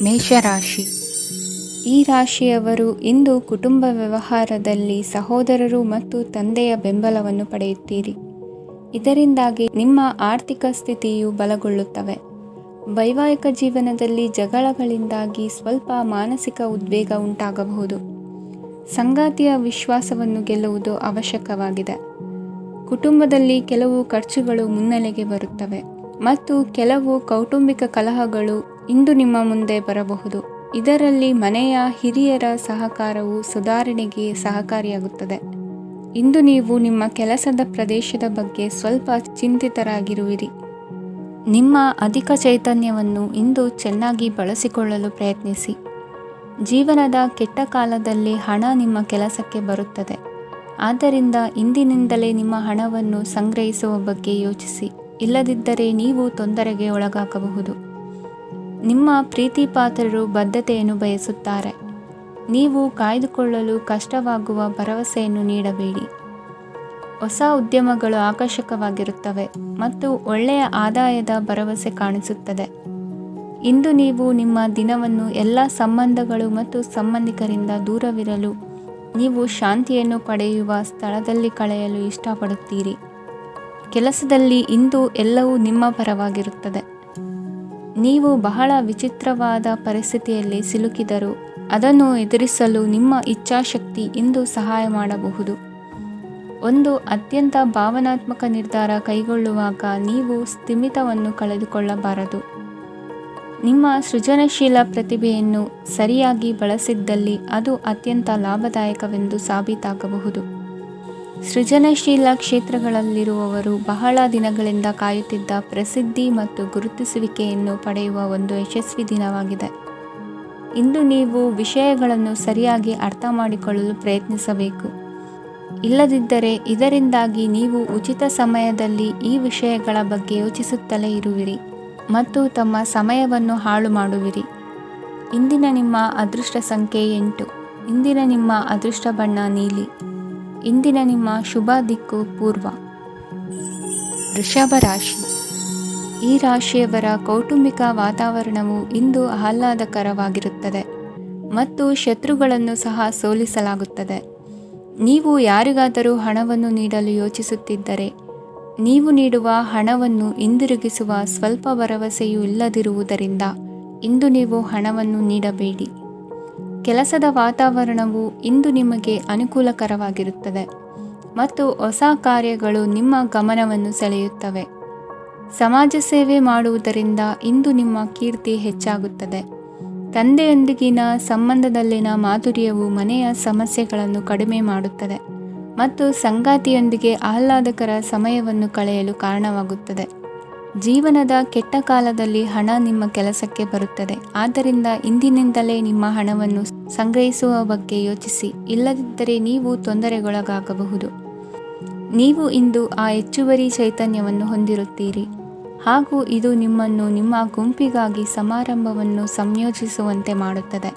ಮೇಷರಾಶಿ. ಈ ರಾಶಿಯವರು ಇಂದು ಕುಟುಂಬ ವ್ಯವಹಾರದಲ್ಲಿ ಸಹೋದರರು ಮತ್ತು ತಂದೆಯ ಬೆಂಬಲವನ್ನು ಪಡೆಯುತ್ತೀರಿ. ಇದರಿಂದಾಗಿ ನಿಮ್ಮ ಆರ್ಥಿಕ ಸ್ಥಿತಿಯು ಬಲಗೊಳ್ಳುತ್ತವೆ. ವೈವಾಹಿಕ ಜೀವನದಲ್ಲಿ ಜಗಳಗಳಿಂದಾಗಿ ಸ್ವಲ್ಪ ಮಾನಸಿಕ ಉದ್ವೇಗ ಉಂಟಾಗಬಹುದು. ಸಂಗಾತಿಯ ವಿಶ್ವಾಸವನ್ನು ಗೆಲ್ಲುವುದು ಅವಶ್ಯಕವಾಗಿದೆ. ಕುಟುಂಬದಲ್ಲಿ ಕೆಲವು ಖರ್ಚುಗಳು ಮುನ್ನೆಲೆಗೆ ಬರುತ್ತವೆ ಮತ್ತು ಕೆಲವು ಕೌಟುಂಬಿಕ ಕಲಹಗಳು ಇಂದು ನಿಮ್ಮ ಮುಂದೆ ಬರಬಹುದು. ಇದರಲ್ಲಿ ಮನೆಯ ಹಿರಿಯರ ಸಹಕಾರವು ಸುಧಾರಣೆಗೆ ಸಹಕಾರಿಯಾಗುತ್ತದೆ. ಇಂದು ನೀವು ನಿಮ್ಮ ಕೆಲಸದ ಪ್ರದೇಶದ ಬಗ್ಗೆ ಸ್ವಲ್ಪ ಚಿಂತಿತರಾಗಿರುವಿರಿ. ನಿಮ್ಮ ಅಧಿಕ ಚೈತನ್ಯವನ್ನು ಇಂದು ಚೆನ್ನಾಗಿ ಬಳಸಿಕೊಳ್ಳಲು ಪ್ರಯತ್ನಿಸಿ. ಜೀವನದ ಕೆಟ್ಟ ಕಾಲದಲ್ಲಿ ಹಣ ನಿಮ್ಮ ಕೆಲಸಕ್ಕೆ ಬರುತ್ತದೆ. ಆದ್ದರಿಂದ ಇಂದಿನಿಂದಲೇ ನಿಮ್ಮ ಹಣವನ್ನು ಸಂಗ್ರಹಿಸುವ ಬಗ್ಗೆ ಯೋಚಿಸಿ. ಇಲ್ಲದಿದ್ದರೆ ನೀವು ತೊಂದರೆಗೆ ಒಳಗಾಗಬಹುದು. ನಿಮ್ಮ ಪ್ರೀತಿಪಾತ್ರರು ಬದ್ಧತೆಯನ್ನು ಬಯಸುತ್ತಾರೆ. ನೀವು ಕಾಯ್ದುಕೊಳ್ಳಲು ಕಷ್ಟವಾಗುವ ಭರವಸೆಯನ್ನು ನೀಡಬೇಡಿ. ಹೊಸ ಉದ್ಯಮಗಳು ಆಕರ್ಷಕವಾಗಿರುತ್ತವೆ ಮತ್ತು ಒಳ್ಳೆಯ ಆದಾಯದ ಭರವಸೆ ಕಾಣಿಸುತ್ತದೆ. ಇಂದು ನೀವು ನಿಮ್ಮ ದಿನವನ್ನು ಎಲ್ಲ ಸಂಬಂಧಗಳು ಮತ್ತು ಸಂಬಂಧಿಕರಿಂದ ದೂರವಿರಲು ನೀವು ಶಾಂತಿಯನ್ನು ಪಡೆಯುವ ಸ್ಥಳದಲ್ಲಿ ಕಳೆಯಲು ಇಷ್ಟಪಡುತ್ತೀರಿ. ಕೆಲಸದಲ್ಲಿ ಇಂದು ಎಲ್ಲವೂ ನಿಮ್ಮ ಪರವಾಗಿರುತ್ತದೆ. ನೀವು ಬಹಳ ವಿಚಿತ್ರವಾದ ಪರಿಸ್ಥಿತಿಯಲ್ಲಿ ಸಿಲುಕಿದರೂ ಅದನ್ನು ಎದುರಿಸಲು ನಿಮ್ಮ ಇಚ್ಛಾಶಕ್ತಿ ಇಂದು ಸಹಾಯ ಮಾಡಬಹುದು. ಒಂದು ಅತ್ಯಂತ ಭಾವನಾತ್ಮಕ ನಿರ್ಧಾರ ಕೈಗೊಳ್ಳುವಾಗ ನೀವು ಸ್ಥಿಮಿತವನ್ನು ಕಳೆದುಕೊಳ್ಳಬಾರದು. ನಿಮ್ಮ ಸೃಜನಶೀಲ ಪ್ರತಿಭೆಯನ್ನು ಸರಿಯಾಗಿ ಬಳಸಿದ್ದಲ್ಲಿ ಅದು ಅತ್ಯಂತ ಲಾಭದಾಯಕವೆಂದು ಸಾಬೀತಾಗಬಹುದು. ಸೃಜನಶೀಲ ಕ್ಷೇತ್ರಗಳಲ್ಲಿರುವವರು ಬಹಳ ದಿನಗಳಿಂದ ಕಾಯುತ್ತಿದ್ದ ಪ್ರಸಿದ್ಧಿ ಮತ್ತು ಗುರುತಿಸುವಿಕೆಯನ್ನು ಪಡೆಯುವ ಒಂದು ಯಶಸ್ವಿ ದಿನವಾಗಿದೆ. ಇಂದು ನೀವು ವಿಷಯಗಳನ್ನು ಸರಿಯಾಗಿ ಅರ್ಥ ಮಾಡಿಕೊಳ್ಳಲು ಪ್ರಯತ್ನಿಸಬೇಕು. ಇಲ್ಲದಿದ್ದರೆ ಇದರಿಂದಾಗಿ ನೀವು ಉಚಿತ ಸಮಯದಲ್ಲಿ ಈ ವಿಷಯಗಳ ಬಗ್ಗೆ ಯೋಚಿಸುತ್ತಲೇ ಇರುವಿರಿ ಮತ್ತು ತಮ್ಮ ಸಮಯವನ್ನು ಹಾಳು ಮಾಡುವಿರಿ. ಇಂದಿನ ನಿಮ್ಮ ಅದೃಷ್ಟ ಸಂಖ್ಯೆ 8. ಇಂದಿನ ನಿಮ್ಮ ಅದೃಷ್ಟ ಬಣ್ಣ ನೀಲಿ. ಇಂದಿನ ನಿಮ್ಮ ಶುಭ ದಿಕ್ಕು ಪೂರ್ವ. ವೃಷಭ ರಾಶಿ. ಈ ರಾಶಿಯವರ ಕೌಟುಂಬಿಕ ವಾತಾವರಣವು ಇಂದು ಆಹ್ಲಾದಕರವಾಗಿರುತ್ತದೆ ಮತ್ತು ಶತ್ರುಗಳನ್ನು ಸಹ ಸೋಲಿಸಲಾಗುತ್ತದೆ. ನೀವು ಯಾರಿಗಾದರೂ ಹಣವನ್ನು ನೀಡಲು ಯೋಚಿಸುತ್ತಿದ್ದರೆ ನೀವು ನೀಡುವ ಹಣವನ್ನು ಹಿಂದಿರುಗಿಸುವ ಸ್ವಲ್ಪ ಭರವಸೆಯೂ ಇಲ್ಲದಿರುವುದರಿಂದ ಇಂದು ನೀವು ಹಣವನ್ನು ನೀಡಬೇಡಿ. ಕೆಲಸದ ವಾತಾವರಣವು ಇಂದು ನಿಮಗೆ ಅನುಕೂಲಕರವಾಗಿರುತ್ತದೆ ಮತ್ತು ಹೊಸ ಕಾರ್ಯಗಳು ನಿಮ್ಮ ಗಮನವನ್ನು ಸೆಳೆಯುತ್ತವೆ. ಸಮಾಜ ಸೇವೆ ಮಾಡುವುದರಿಂದ ಇಂದು ನಿಮ್ಮ ಕೀರ್ತಿ ಹೆಚ್ಚಾಗುತ್ತದೆ. ತಂದೆಯೊಂದಿಗಿನ ಸಂಬಂಧದಲ್ಲಿನ ಮಾಧುರ್ಯವು ಮನೆಯ ಸಮಸ್ಯೆಗಳನ್ನು ಕಡಿಮೆ ಮಾಡುತ್ತದೆ ಮತ್ತು ಸಂಗಾತಿಯೊಂದಿಗೆ ಆಹ್ಲಾದಕರ ಸಮಯವನ್ನು ಕಳೆಯಲು ಕಾರಣವಾಗುತ್ತದೆ. ಜೀವನದ ಕೆಟ್ಟ ಕಾಲದಲ್ಲಿ ಹಣ ನಿಮ್ಮ ಕೆಲಸಕ್ಕೆ ಬರುತ್ತದೆ. ಆದ್ದರಿಂದ ಇಂದಿನಿಂದಲೇ ನಿಮ್ಮ ಹಣವನ್ನು ಸಂಗ್ರಹಿಸುವ ಬಗ್ಗೆ ಯೋಚಿಸಿ. ಇಲ್ಲದಿದ್ದರೆ ನೀವು ತೊಂದರೆಗೊಳಗಾಗಬಹುದು. ನೀವು ಇಂದು ಆ ಹೆಚ್ಚುವರಿ ಚೈತನ್ಯವನ್ನು ಹೊಂದಿರುತ್ತೀರಿ ಹಾಗೂ ಇದು ನಿಮ್ಮನ್ನು ನಿಮ್ಮ ಗುಂಪಿಗಾಗಿ ಸಮಾರಂಭವನ್ನು ಸಂಯೋಜಿಸುವಂತೆ ಮಾಡುತ್ತದೆ.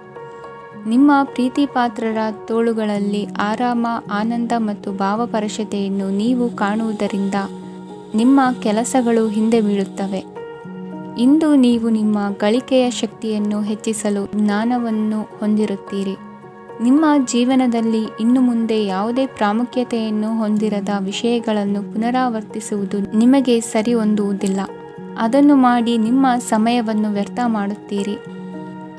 ನಿಮ್ಮ ಪ್ರೀತಿಪಾತ್ರರ ತೋಳುಗಳಲ್ಲಿ ಆರಾಮ, ಆನಂದ ಮತ್ತು ಭಾವಪರಶತೆಯನ್ನು ನೀವು ಕಾಣುವುದರಿಂದ ನಿಮ್ಮ ಕೆಲಸಗಳು ಹಿಂದೆ ಬೀಳುತ್ತವೆ. ಇಂದು ನೀವು ನಿಮ್ಮ ಗಳಿಕೆಯ ಶಕ್ತಿಯನ್ನು ಹೆಚ್ಚಿಸಲು ಜ್ಞಾನವನ್ನು ಹೊಂದಿರುತ್ತೀರಿ. ನಿಮ್ಮ ಜೀವನದಲ್ಲಿ ಇನ್ನು ಮುಂದೆ ಯಾವುದೇ ಪ್ರಾಮುಖ್ಯತೆಯನ್ನು ಹೊಂದಿರದ ವಿಷಯಗಳನ್ನು ಪುನರಾವರ್ತಿಸುವುದು ನಿಮಗೆ ಸರಿ ಹೊಂದುವುದಿಲ್ಲ. ಅದನ್ನು ಮಾಡಿ ನಿಮ್ಮ ಸಮಯವನ್ನು ವ್ಯರ್ಥ ಮಾಡುತ್ತೀರಿ.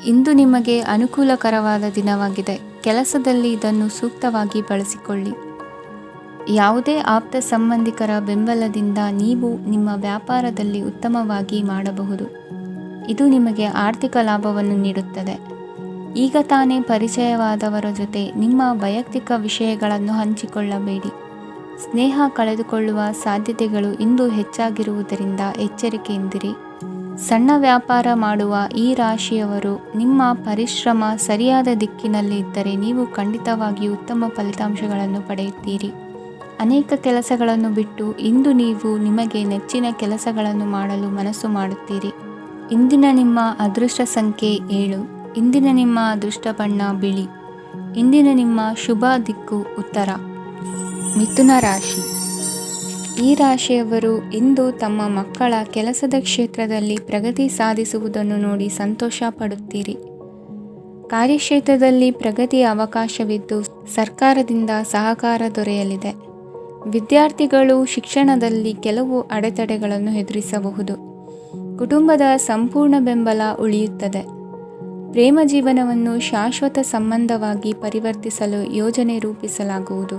ಇಂದು ನಿಮಗೆ ಅನುಕೂಲಕರವಾದ ದಿನವಾಗಿದೆ. ಕೆಲಸದಲ್ಲಿ ಇದನ್ನು ಸೂಕ್ತವಾಗಿ ಬಳಸಿಕೊಳ್ಳಿ. ಯಾವುದೇ ಆಪ್ತ ಸಂಬಂಧಿಕರ ಬೆಂಬಲದಿಂದ ನೀವು ನಿಮ್ಮ ವ್ಯಾಪಾರದಲ್ಲಿ ಉತ್ತಮವಾಗಿ ಮಾಡಬಹುದು. ಇದು ನಿಮಗೆ ಆರ್ಥಿಕ ಲಾಭವನ್ನು ನೀಡುತ್ತದೆ. ಈಗ ತಾನೇ ಪರಿಚಯವಾದವರ ಜೊತೆ ನಿಮ್ಮ ವೈಯಕ್ತಿಕ ವಿಷಯಗಳನ್ನು ಹಂಚಿಕೊಳ್ಳಬೇಡಿ. ಸ್ನೇಹ ಕಳೆದುಕೊಳ್ಳುವ ಸಾಧ್ಯತೆಗಳು ಇಂದು ಹೆಚ್ಚಾಗಿರುವುದರಿಂದ ಎಚ್ಚರಿಕೆಯಿಂದಿರಿ. ಸಣ್ಣ ವ್ಯಾಪಾರ ಮಾಡುವ ಈ ರಾಶಿಯವರು ನಿಮ್ಮ ಪರಿಶ್ರಮ ಸರಿಯಾದ ದಿಕ್ಕಿನಲ್ಲಿ ಇದ್ದರೆ ನೀವು ಖಂಡಿತವಾಗಿಯೂ ಉತ್ತಮ ಫಲಿತಾಂಶಗಳನ್ನು ಪಡೆಯುತ್ತೀರಿ. ಅನೇಕ ಕೆಲಸಗಳನ್ನು ಬಿಟ್ಟು ಇಂದು ನೀವು ನಿಮಗೆ ನೆಚ್ಚಿನ ಕೆಲಸಗಳನ್ನು ಮಾಡಲು ಮನಸ್ಸು ಮಾಡುತ್ತೀರಿ. ಇಂದಿನ ನಿಮ್ಮ ಅದೃಷ್ಟ ಸಂಖ್ಯೆ 7. ಇಂದಿನ ನಿಮ್ಮ ಅದೃಷ್ಟ ಬಣ್ಣ ಬಿಳಿ. ಇಂದಿನ ನಿಮ್ಮ ಶುಭ ದಿಕ್ಕು ಉತ್ತರ. ಮಿಥುನ ರಾಶಿ. ಈ ರಾಶಿಯವರು ಇಂದು ತಮ್ಮ ಮಕ್ಕಳ ಕೆಲಸದ ಕ್ಷೇತ್ರದಲ್ಲಿ ಪ್ರಗತಿ ಸಾಧಿಸುವುದನ್ನು ನೋಡಿ ಸಂತೋಷ ಪಡುತ್ತೀರಿ. ಕಾರ್ಯಕ್ಷೇತ್ರದಲ್ಲಿ ಪ್ರಗತಿಯ ಅವಕಾಶವಿದ್ದು ಸರ್ಕಾರದಿಂದ ಸಹಕಾರ ದೊರೆಯಲಿದೆ. ವಿದ್ಯಾರ್ಥಿಗಳು ಶಿಕ್ಷಣದಲ್ಲಿ ಕೆಲವು ಅಡೆತಡೆಗಳನ್ನು ಎದುರಿಸಬಹುದು. ಕುಟುಂಬದ ಸಂಪೂರ್ಣ ಬೆಂಬಲ ಉಳಿಯುತ್ತದೆ. ಪ್ರೇಮ ಜೀವನವನ್ನು ಶಾಶ್ವತ ಸಂಬಂಧವಾಗಿ ಪರಿವರ್ತಿಸಲು ಯೋಜನೆ ರೂಪಿಸಲಾಗುವುದು.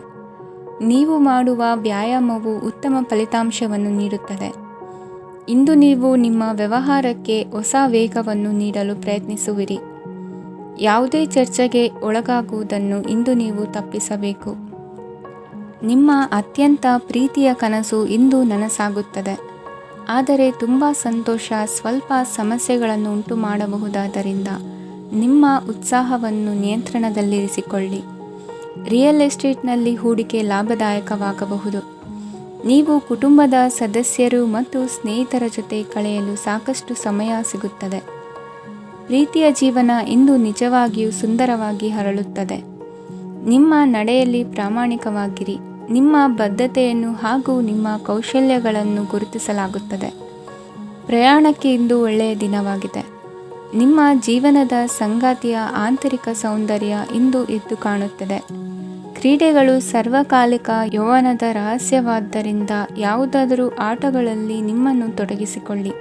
ನೀವು ಮಾಡುವ ವ್ಯಾಯಾಮವು ಉತ್ತಮ ಫಲಿತಾಂಶವನ್ನು ನೀಡುತ್ತದೆ. ಇಂದು ನೀವು ನಿಮ್ಮ ವ್ಯವಹಾರಕ್ಕೆ ಹೊಸ ವೇಗವನ್ನು ನೀಡಲು ಪ್ರಯತ್ನಿಸುವಿರಿ. ಯಾವುದೇ ಚರ್ಚೆಗೆ ಒಳಗಾಗುವುದನ್ನು ಇಂದು ನೀವು ತಪ್ಪಿಸಬೇಕು. ನಿಮ್ಮ ಅತ್ಯಂತ ಪ್ರೀತಿಯ ಕನಸು ಇಂದು ನನಸಾಗುತ್ತದೆ. ಆದರೆ ತುಂಬ ಸಂತೋಷ ಸ್ವಲ್ಪ ಸಮಸ್ಯೆಗಳನ್ನು ಉಂಟು ಮಾಡಬಹುದಾದ್ದರಿಂದ ನಿಮ್ಮ ಉತ್ಸಾಹವನ್ನು ನಿಯಂತ್ರಣದಲ್ಲಿರಿಸಿಕೊಳ್ಳಿ. ರಿಯಲ್ ಎಸ್ಟೇಟ್ನಲ್ಲಿ ಹೂಡಿಕೆ ಲಾಭದಾಯಕವಾಗಬಹುದು. ನೀವು ಕುಟುಂಬದ ಸದಸ್ಯರು ಮತ್ತು ಸ್ನೇಹಿತರ ಜೊತೆ ಕಳೆಯಲು ಸಾಕಷ್ಟು ಸಮಯ ಸಿಗುತ್ತದೆ. ಪ್ರೀತಿಯ ಜೀವನ ಇಂದು ನಿಜವಾಗಿಯೂ ಸುಂದರವಾಗಿ ಹರಳುತ್ತದೆ. ನಿಮ್ಮ ನಡೆಯಲ್ಲಿ ಪ್ರಾಮಾಣಿಕವಾಗಿರಿ. ನಿಮ್ಮ ಬದ್ಧತೆಯನ್ನು ಹಾಗೂ ನಿಮ್ಮ ಕೌಶಲ್ಯಗಳನ್ನು ಗುರುತಿಸಲಾಗುತ್ತದೆ. ಪ್ರಯಾಣಕ್ಕೆ ಇಂದು ಒಳ್ಳೆಯ ದಿನವಾಗಿದೆ. ನಿಮ್ಮ ಜೀವನದ ಸಂಗಾತಿಯ ಆಂತರಿಕ ಸೌಂದರ್ಯ ಇಂದು ಎದ್ದು ಕಾಣುತ್ತದೆ. ಕ್ರೀಡೆಗಳು ಸರ್ವಕಾಲಿಕ ಯೌವನದ ರಹಸ್ಯವಾದ್ದರಿಂದ ಯಾವುದಾದರೂ ಆಟಗಳಲ್ಲಿ ನಿಮ್ಮನ್ನು ತೊಡಗಿಸಿಕೊಳ್ಳಿ.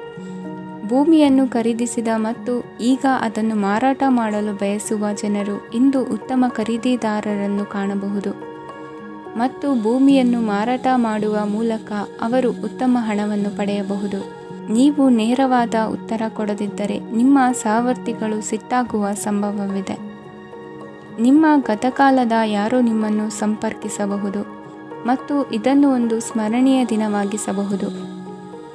ಭೂಮಿಯನ್ನು ಖರೀದಿಸಿದ ಮತ್ತು ಈಗ ಅದನ್ನು ಮಾರಾಟ ಮಾಡಲು ಬಯಸುವ ಜನರು ಇಂದು ಉತ್ತಮ ಖರೀದಿದಾರರನ್ನು ಕಾಣಬಹುದು ಮತ್ತು ಭೂಮಿಯನ್ನು ಮಾರಾಟ ಮಾಡುವ ಮೂಲಕ ಅವರು ಉತ್ತಮ ಹಣವನ್ನು ಪಡೆಯಬಹುದು. ನೀವು ನೇರವಾದ ಉತ್ತರ ಕೊಡದಿದ್ದರೆ ನಿಮ್ಮ ಸಹವರ್ತಿಗಳು ಸಿಟ್ಟಾಗುವ ಸಂಭವವಿದೆ. ನಿಮ್ಮ ಗತಕಾಲದ ಯಾರೋ ನಿಮ್ಮನ್ನು ಸಂಪರ್ಕಿಸಬಹುದು ಮತ್ತು ಇದನ್ನು ಒಂದು ಸ್ಮರಣೀಯ ದಿನವಾಗಿಸಬಹುದು.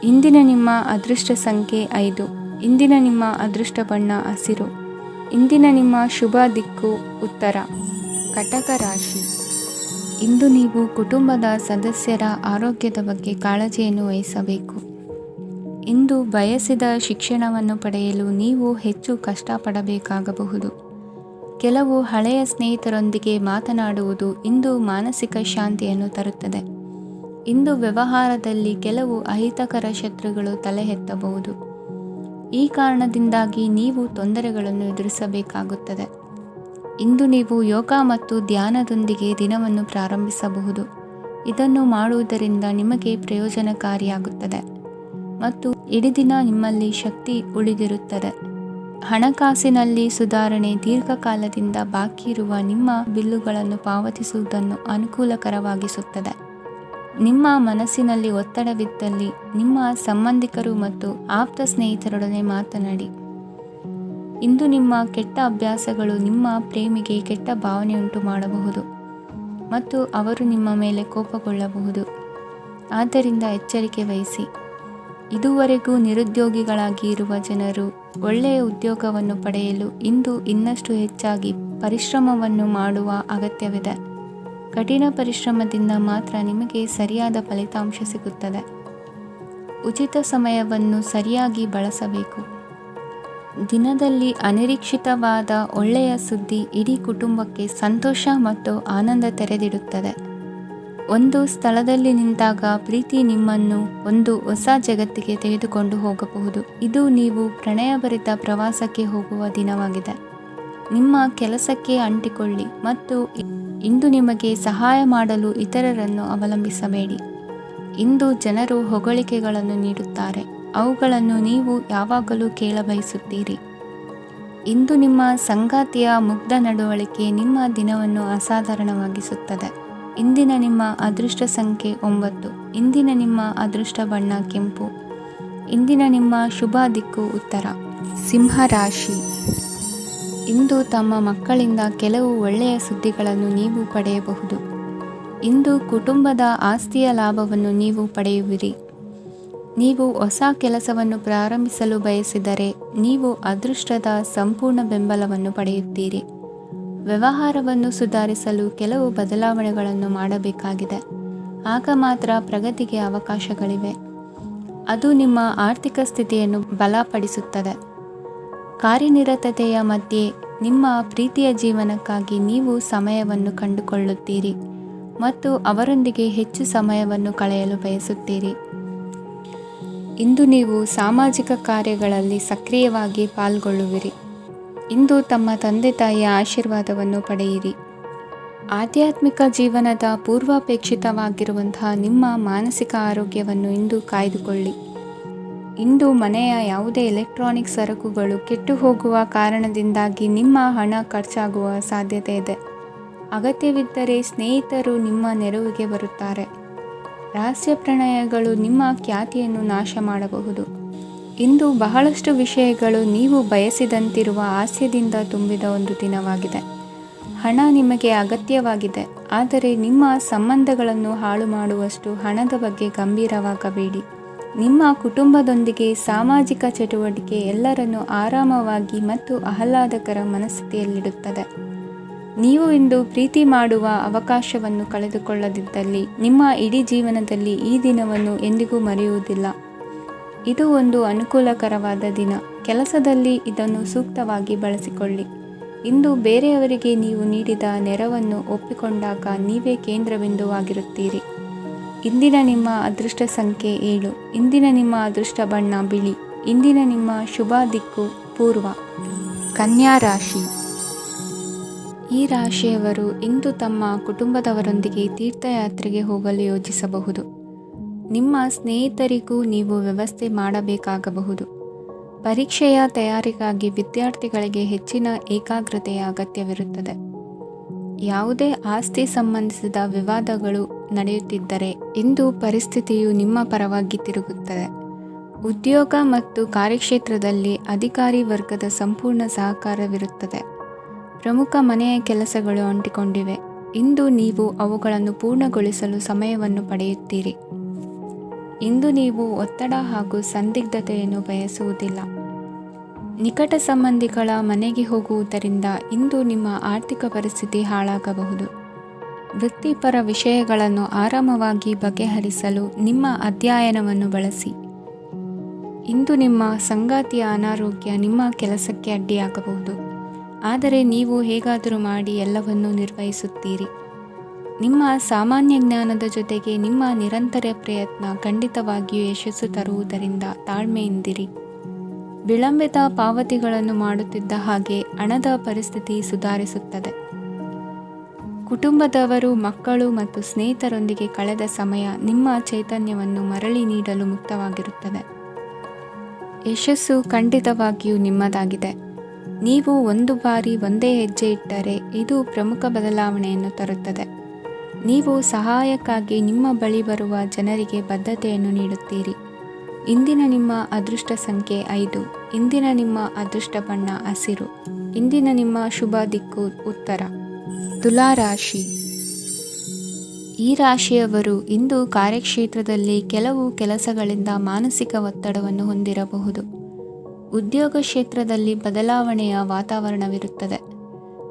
ಇಂದಿನ ನಿಮ್ಮ ಅದೃಷ್ಟ ಸಂಖ್ಯೆ 5. ಇಂದಿನ ನಿಮ್ಮ ಅದೃಷ್ಟ ಬಣ್ಣ ಹಸಿರು. ಇಂದಿನ ನಿಮ್ಮ ಶುಭ ದಿಕ್ಕು ಉತ್ತರ. ಕಟಕ ರಾಶಿ. ಇಂದು ನೀವು ಕುಟುಂಬದ ಸದಸ್ಯರ ಆರೋಗ್ಯದ ಬಗ್ಗೆ ಕಾಳಜಿಯನ್ನು ವಹಿಸಬೇಕು. ಇಂದು ಬಯಸಿದ ಶಿಕ್ಷಣವನ್ನು ಪಡೆಯಲು ನೀವು ಹೆಚ್ಚು ಕಷ್ಟಪಡಬೇಕಾಗಬಹುದು. ಕೆಲವು ಹಳೆಯ ಸ್ನೇಹಿತರೊಂದಿಗೆ ಮಾತನಾಡುವುದು ಇಂದು ಮಾನಸಿಕ ಶಾಂತಿಯನ್ನು ತರುತ್ತದೆ. ಇಂದು ವ್ಯವಹಾರದಲ್ಲಿ ಕೆಲವು ಅಹಿತಕರ ಶತ್ರುಗಳು ತಲೆ ಎತ್ತಬಹುದು. ಈ ಕಾರಣದಿಂದಾಗಿ ನೀವು ತೊಂದರೆಗಳನ್ನು ಎದುರಿಸಬೇಕಾಗುತ್ತದೆ. ಇಂದು ನೀವು ಯೋಗ ಮತ್ತು ಧ್ಯಾನದೊಂದಿಗೆ ದಿನವನ್ನು ಪ್ರಾರಂಭಿಸಬಹುದು. ಇದನ್ನು ಮಾಡುವುದರಿಂದ ನಿಮಗೆ ಪ್ರಯೋಜನಕಾರಿಯಾಗುತ್ತದೆ ಮತ್ತು ಇಡೀ ದಿನ ನಿಮ್ಮಲ್ಲಿ ಶಕ್ತಿ ಉಳಿದಿರುತ್ತದೆ. ಹಣಕಾಸಿನಲ್ಲಿ ಸುಧಾರಣೆ. ದೀರ್ಘಕಾಲದಿಂದ ಬಾಕಿ ಇರುವ ನಿಮ್ಮ ಬಿಲ್ಲುಗಳನ್ನು ಪಾವತಿಸುವುದನ್ನು ಅನುಕೂಲಕರವಾಗಿಸುತ್ತದೆ. ನಿಮ್ಮ ಮನಸ್ಸಿನಲ್ಲಿ ಒತ್ತಡವಿದ್ದಲ್ಲಿ ನಿಮ್ಮ ಸಂಬಂಧಿಕರು ಮತ್ತು ಆಪ್ತ ಸ್ನೇಹಿತರೊಡನೆ ಮಾತನಾಡಿ. ಇಂದು ನಿಮ್ಮ ಕೆಟ್ಟ ಅಭ್ಯಾಸಗಳು ನಿಮ್ಮ ಪ್ರೇಮಿಗೆ ಕೆಟ್ಟ ಭಾವನೆಯುಂಟು ಮಾಡಬಹುದು ಮತ್ತು ಅವರು ನಿಮ್ಮ ಮೇಲೆ ಕೋಪಗೊಳ್ಳಬಹುದು. ಆದ್ದರಿಂದ ಎಚ್ಚರಿಕೆ ವಹಿಸಿ. ಇದುವರೆಗೂ ನಿರುದ್ಯೋಗಿಗಳಾಗಿ ಇರುವ ಜನರು ಒಳ್ಳೆಯ ಉದ್ಯೋಗವನ್ನು ಪಡೆಯಲು ಇಂದು ಇನ್ನಷ್ಟು ಹೆಚ್ಚಾಗಿ ಪರಿಶ್ರಮವನ್ನು ಮಾಡುವ ಅಗತ್ಯವಿದೆ. ಕಠಿಣ ಪರಿಶ್ರಮದಿಂದ ಮಾತ್ರ ನಿಮಗೆ ಸರಿಯಾದ ಫಲಿತಾಂಶ ಸಿಗುತ್ತದೆ. ಉಚಿತ ಸಮಯವನ್ನು ಸರಿಯಾಗಿ ಬಳಸಬೇಕು. ದಿನದಲ್ಲಿ ಅನಿರೀಕ್ಷಿತವಾದ ಒಳ್ಳೆಯ ಸುದ್ದಿ ಇಡೀ ಕುಟುಂಬಕ್ಕೆ ಸಂತೋಷ ಮತ್ತು ಆನಂದ ತೆರೆದಿಡುತ್ತದೆ. ಒಂದು ಸ್ಥಳದಲ್ಲಿ ನಿಂತಾಗ ಪ್ರೀತಿ ನಿಮ್ಮನ್ನು ಒಂದು ಹೊಸ ಜಗತ್ತಿಗೆ ತೆಗೆದುಕೊಂಡು ಹೋಗಬಹುದು. ಇದು ನೀವು ಪ್ರಣಯಭರಿತ ಪ್ರವಾಸಕ್ಕೆ ಹೋಗುವ ದಿನವಾಗಿದೆ. ನಿಮ್ಮ ಕೆಲಸಕ್ಕೆ ಅಂಟಿಕೊಳ್ಳಿ ಮತ್ತು ಇಂದು ನಿಮಗೆ ಸಹಾಯ ಮಾಡಲು ಇತರರನ್ನು ಅವಲಂಬಿಸಬೇಡಿ. ಇಂದು ಜನರು ಹೊಗಳಿಕೆಗಳನ್ನು ನೀಡುತ್ತಾರೆ. ಅವುಗಳನ್ನು ನೀವು ಯಾವಾಗಲೂ ಕೇಳಬಯಸುತ್ತೀರಿ. ಇಂದು ನಿಮ್ಮ ಸಂಗಾತಿಯ ಮುಗ್ಧ ನಡವಳಿಕೆ ನಿಮ್ಮ ದಿನವನ್ನು ಅಸಾಧಾರಣವಾಗಿಸುತ್ತದೆ. ಇಂದಿನ ನಿಮ್ಮ ಅದೃಷ್ಟ ಸಂಖ್ಯೆ 9. ಇಂದಿನ ನಿಮ್ಮ ಅದೃಷ್ಟ ಬಣ್ಣ ಕೆಂಪು. ಇಂದಿನ ನಿಮ್ಮ ಶುಭ ದಿಕ್ಕು ಉತ್ತರ. ಸಿಂಹ ರಾಶಿ. ಇಂದು ತಮ್ಮ ಮಕ್ಕಳಿಂದ ಕೆಲವು ಒಳ್ಳೆಯ ಸುದ್ದಿಗಳನ್ನು ನೀವು ಪಡೆಯಬಹುದು. ಇಂದು ಕುಟುಂಬದ ಆಸ್ತಿಯ ಲಾಭವನ್ನು ನೀವು ಪಡೆಯುವಿರಿ. ನೀವು ಹೊಸ ಕೆಲಸವನ್ನು ಪ್ರಾರಂಭಿಸಲು ಬಯಸಿದರೆ ನೀವು ಅದೃಷ್ಟದ ಸಂಪೂರ್ಣ ಬೆಂಬಲವನ್ನು ಪಡೆಯುತ್ತೀರಿ. ವ್ಯವಹಾರವನ್ನು ಸುಧಾರಿಸಲು ಕೆಲವು ಬದಲಾವಣೆಗಳನ್ನು ಮಾಡಬೇಕಾಗಿದೆ. ಆಗ ಮಾತ್ರ ಪ್ರಗತಿಗೆ ಅವಕಾಶಗಳಿವೆ. ಅದು ನಿಮ್ಮ ಆರ್ಥಿಕ ಸ್ಥಿತಿಯನ್ನು ಬಲಪಡಿಸುತ್ತದೆ. ಕಾರ್ಯನಿರತತೆಯ ಮಧ್ಯೆ ನಿಮ್ಮ ಪ್ರೀತಿಯ ಜೀವನಕ್ಕಾಗಿ ನೀವು ಸಮಯವನ್ನು ಕಂಡುಕೊಳ್ಳುತ್ತೀರಿ ಮತ್ತು ಅವರೊಂದಿಗೆ ಹೆಚ್ಚು ಸಮಯವನ್ನು ಕಳೆಯಲು ಬಯಸುತ್ತೀರಿ. ಇಂದು ನೀವು ಸಾಮಾಜಿಕ ಕಾರ್ಯಗಳಲ್ಲಿ ಸಕ್ರಿಯವಾಗಿ ಪಾಲ್ಗೊಳ್ಳುವಿರಿ. ಇಂದು ತಮ್ಮ ತಂದೆ ತಾಯಿಯ ಆಶೀರ್ವಾದವನ್ನು ಪಡೆಯಿರಿ. ಆಧ್ಯಾತ್ಮಿಕ ಜೀವನದ ಪೂರ್ವಾಪೇಕ್ಷಿತವಾಗಿರುವಂತಹ ನಿಮ್ಮ ಮಾನಸಿಕ ಆರೋಗ್ಯವನ್ನು ಇಂದು ಕಾಯ್ದುಕೊಳ್ಳಿ. ಇಂದು ಮನೆಯ ಯಾವುದೇ ಎಲೆಕ್ಟ್ರಾನಿಕ್ ಸರಕುಗಳು ಕೆಟ್ಟು ಹೋಗುವ ಕಾರಣದಿಂದಾಗಿ ನಿಮ್ಮ ಹಣ ಖರ್ಚಾಗುವ ಸಾಧ್ಯತೆ ಇದೆ. ಅಗತ್ಯವಿದ್ದರೆ ಸ್ನೇಹಿತರು ನಿಮ್ಮ ನೆರವಿಗೆ ಬರುತ್ತಾರೆ. ರಹಸ್ಯ ಪ್ರಣಯಗಳು ನಿಮ್ಮ ಖ್ಯಾತಿಯನ್ನು ನಾಶ ಮಾಡಬಹುದು. ಇಂದು ಬಹಳಷ್ಟು ವಿಷಯಗಳು ನೀವು ಬಯಸಿದಂತಿರುವ ಹಾಸ್ಯದಿಂದ ತುಂಬಿದ ಒಂದು ದಿನವಾಗಿದೆ. ಹಣ ನಿಮಗೆ ಅಗತ್ಯವಾಗಿದೆ, ಆದರೆ ನಿಮ್ಮ ಸಂಬಂಧಗಳನ್ನು ಹಾಳು ಮಾಡುವಷ್ಟು ಹಣದ ಬಗ್ಗೆ ಗಂಭೀರವಾಗಬೇಡಿ. ನಿಮ್ಮ ಕುಟುಂಬದೊಂದಿಗೆ ಸಾಮಾಜಿಕ ಚಟುವಟಿಕೆ ಎಲ್ಲರನ್ನೂ ಆರಾಮವಾಗಿ ಮತ್ತು ಆಹ್ಲಾದಕರ ಮನಸ್ಥಿತಿಯಲ್ಲಿಡುತ್ತದೆ. ನೀವು ಇಂದು ಪ್ರೀತಿ ಮಾಡುವ ಅವಕಾಶವನ್ನು ಕಳೆದುಕೊಳ್ಳದಿದ್ದಲ್ಲಿ ನಿಮ್ಮ ಇಡೀ ಜೀವನದಲ್ಲಿ ಈ ದಿನವನ್ನು ಎಂದಿಗೂ ಮರೆಯುವುದಿಲ್ಲ. ಇದು ಒಂದು ಅನುಕೂಲಕರವಾದ ದಿನ. ಕೆಲಸದಲ್ಲಿ ಇದನ್ನು ಸೂಕ್ತವಾಗಿ ಬಳಸಿಕೊಳ್ಳಿ. ಇಂದು ಬೇರೆಯವರಿಗೆ ನೀವು ನೀಡಿದ ನೆರವನ್ನು ಒಪ್ಪಿಕೊಂಡಾಗ ನೀವೇ ಕೇಂದ್ರಬಿಂದುವಾಗಿರುತ್ತೀರಿ. ಇಂದಿನ ನಿಮ್ಮ ಅದೃಷ್ಟ ಸಂಖ್ಯೆ 7. ಇಂದಿನ ನಿಮ್ಮ ಅದೃಷ್ಟ ಬಣ್ಣ ಬಿಳಿ. ಇಂದಿನ ನಿಮ್ಮ ಶುಭ ದಿಕ್ಕು ಪೂರ್ವ. ಕನ್ಯಾ ರಾಶಿ. ಈ ರಾಶಿಯವರು ಇಂದು ತಮ್ಮ ಕುಟುಂಬದವರೊಂದಿಗೆ ತೀರ್ಥಯಾತ್ರೆಗೆ ಹೋಗಲು ಯೋಜಿಸಬಹುದು. ನಿಮ್ಮ ಸ್ನೇಹಿತರಿಗೂ ನೀವು ವ್ಯವಸ್ಥೆ ಮಾಡಬೇಕಾಗಬಹುದು. ಪರೀಕ್ಷೆಯ ತಯಾರಿಗಾಗಿ ವಿದ್ಯಾರ್ಥಿಗಳಿಗೆ ಹೆಚ್ಚಿನ ಏಕಾಗ್ರತೆಯ ಅಗತ್ಯವಿರುತ್ತದೆ. ಯಾವುದೇ ಆಸ್ತಿ ಸಂಬಂಧಿಸಿದ ವಿವಾದಗಳು ನಡೆಯುತ್ತಿದ್ದರೆ ಇಂದು ಪರಿಸ್ಥಿತಿಯು ನಿಮ್ಮ ಪರವಾಗಿ ತಿರುಗುತ್ತದೆ. ಉದ್ಯೋಗ ಮತ್ತು ಕಾರ್ಯಕ್ಷೇತ್ರದಲ್ಲಿ ಅಧಿಕಾರಿ ವರ್ಗದ ಸಂಪೂರ್ಣ ಸಹಕಾರವಿರುತ್ತದೆ. ಪ್ರಮುಖ ಮನೆಯ ಕೆಲಸಗಳು ಅಂಟಿಕೊಂಡಿವೆ. ಇಂದು ನೀವು ಅವುಗಳನ್ನು ಪೂರ್ಣಗೊಳಿಸಲು ಸಮಯವನ್ನು ಪಡೆಯುತ್ತೀರಿ. ಇಂದು ನೀವು ಒತ್ತಡ ಹಾಗೂ ಸಂದಿಗ್ಧತೆಯನ್ನು ಬಯಸುವುದಿಲ್ಲ. ನಿಕಟ ಸಂಬಂಧಿಗಳ ಮನೆಗೆ ಹೋಗುವುದರಿಂದ ಇಂದು ನಿಮ್ಮ ಆರ್ಥಿಕ ಪರಿಸ್ಥಿತಿ ಹಾಳಾಗಬಹುದು. ವೃತ್ತಿಪರ ವಿಷಯಗಳನ್ನು ಆರಾಮವಾಗಿ ಬಗೆಹರಿಸಲು ನಿಮ್ಮ ಅಧ್ಯಯನವನ್ನು ಬಳಸಿ. ಇಂದು ನಿಮ್ಮ ಸಂಗಾತಿಯ ಅನಾರೋಗ್ಯ ನಿಮ್ಮ ಕೆಲಸಕ್ಕೆ ಅಡ್ಡಿಯಾಗಬಹುದು, ಆದರೆ ನೀವು ಹೇಗಾದರೂ ಮಾಡಿ ಎಲ್ಲವನ್ನೂ ನಿರ್ವಹಿಸುತ್ತೀರಿ. ನಿಮ್ಮ ಸಾಮಾನ್ಯ ಜ್ಞಾನದ ಜೊತೆಗೆ ನಿಮ್ಮ ನಿರಂತರ ಪ್ರಯತ್ನ ಖಂಡಿತವಾಗಿಯೂ ಯಶಸ್ಸು ತರುವುದರಿಂದ ತಾಳ್ಮೆಯಿಂದಿರಿ. ವಿಳಂಬಿತ ಪಾವತಿಗಳನ್ನು ಮಾಡುತ್ತಿದ್ದ ಹಾಗೆ ಹಣದ ಪರಿಸ್ಥಿತಿ ಸುಧಾರಿಸುತ್ತದೆ. ಕುಟುಂಬದವರು, ಮಕ್ಕಳು ಮತ್ತು ಸ್ನೇಹಿತರೊಂದಿಗೆ ಕಳೆದ ಸಮಯ ನಿಮ್ಮ ಚೈತನ್ಯವನ್ನು ಮರಳಿ ನೀಡಲು ಮುಕ್ತವಾಗಿರುತ್ತದೆ. ಯಶಸ್ಸು ಖಂಡಿತವಾಗಿಯೂ ನಿಮ್ಮದಾಗಿದೆ. ನೀವು ಒಂದು ಬಾರಿ ಒಂದೇ ಹೆಜ್ಜೆ ಇಟ್ಟರೆ ಇದು ಪ್ರಮುಖ ಬದಲಾವಣೆಯನ್ನು ತರುತ್ತದೆ. ನೀವು ಸಹಾಯಕ್ಕಾಗಿ ನಿಮ್ಮ ಬಳಿ ಬರುವ ಜನರಿಗೆ ಬದ್ಧತೆಯನ್ನು ನೀಡುತ್ತೀರಿ. ಇಂದಿನ ನಿಮ್ಮ ಅದೃಷ್ಟ ಸಂಖ್ಯೆ 5. ಇಂದಿನ ನಿಮ್ಮ ಅದೃಷ್ಟ ಬಣ್ಣ ಹಸಿರು. ಇಂದಿನ ನಿಮ್ಮ ಶುಭ ದಿಕ್ಕು ಉತ್ತರ. ತುಲಾ ರಾಶಿ. ಈ ರಾಶಿಯವರು ಇಂದು ಕಾರ್ಯಕ್ಷೇತ್ರದಲ್ಲಿ ಕೆಲವು ಕೆಲಸಗಳಿಂದ ಮಾನಸಿಕ ಒತ್ತಡವನ್ನು ಹೊಂದಿರಬಹುದು. ಉದ್ಯೋಗ ಕ್ಷೇತ್ರದಲ್ಲಿ ಬದಲಾವಣೆಯ ವಾತಾವರಣವಿರುತ್ತದೆ.